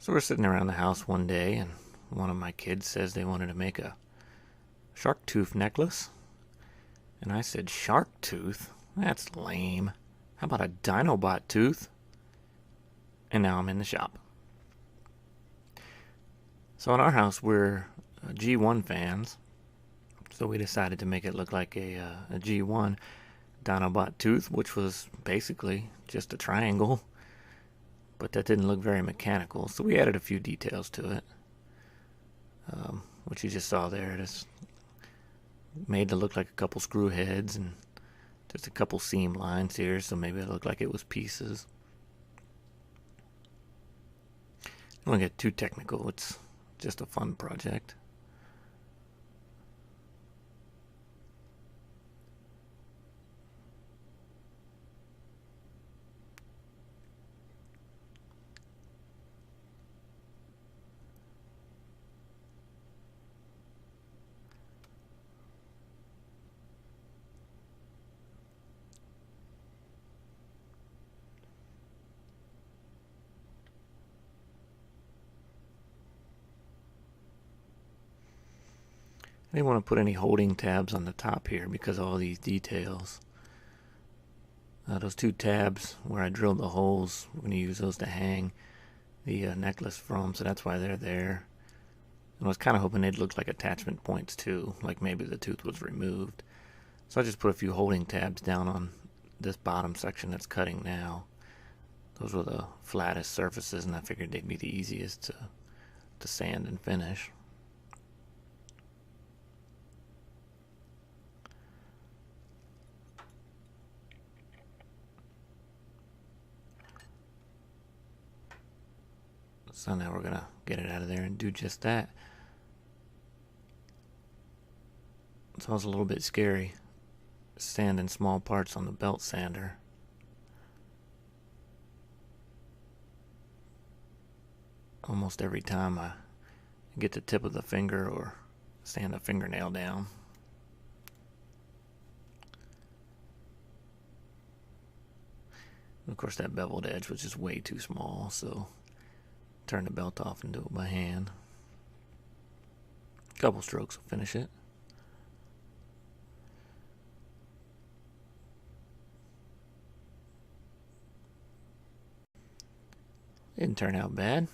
So we're sitting around the house one day, and one of my kids says they wanted to make a shark tooth necklace. And I said, shark tooth? That's lame. How about a dinobot tooth? And now I'm in the shop. So in our house, we're G1 fans. So we decided to make it look like a G1 dinobot tooth, which was basically just a triangle. But that didn't look very mechanical, so we added a few details to it. Which you just saw there. It is made to look like a couple screw heads and just a couple seam lines here, so maybe it looked like it was pieces. I don't want to get too technical, it's just a fun project. I didn't want to put any holding tabs on the top here because of all these details. Those two tabs where I drilled the holes, we're going to use those to hang the necklace from, so that's why they're there. And I was kind of hoping they'd look like attachment points too, like maybe the tooth was removed. So I just put a few holding tabs down on this bottom section that's cutting now. Those were the flattest surfaces, and I figured they'd be the easiest to sand and finish. So now we're gonna get it out of there and do just that. It's also a little bit scary, sanding small parts on the belt sander. Almost every time I get the tip of the finger or sand a fingernail down. And of course that beveled edge was just way too small, so turn the belt off and do it by hand. A couple strokes will finish it. Didn't turn out bad.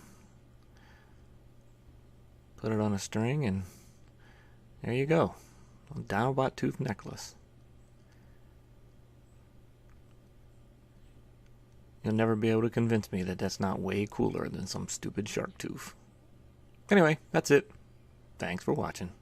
Put it on a string and there you go. A dinobot tooth necklace. You'll never be able to convince me that that's not way cooler than some stupid shark tooth. Anyway, that's it. Thanks for watching.